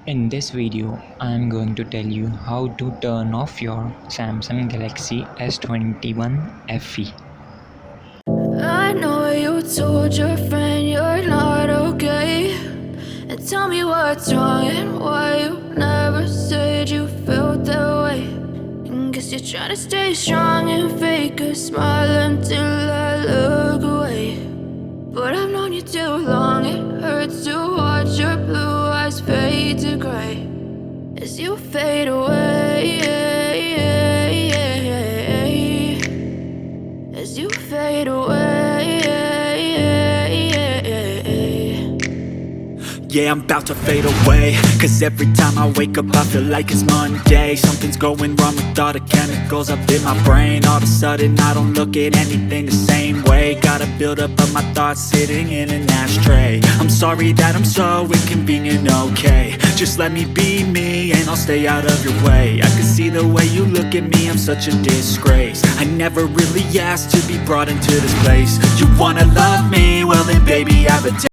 In this video, I am going to tell you how to turn off your Samsung Galaxy S21FE. I know you told your friend you're not okay, and tell me what's wrong and why you never said you felt that way. And guess you're trying to stay strong and fake a smile until I look away. But I've known you too long, it hurts to watch your blue eyes fade to gray as you fade away, as you fade away. Yeah, I'm about to fade away, cause every time I wake up I feel like it's Monday. Something's going wrong with all the chemicals up in my brain. All of a sudden I don't look at anything the same way. Got a buildup of my thoughts sitting in an ashtray. I'm sorry that I'm so inconvenient, okay. Just let me be me and I'll stay out of your way. I can see the way you look at me, I'm such a disgrace. I never really asked to be brought into this place. You wanna love me? Well then baby, have a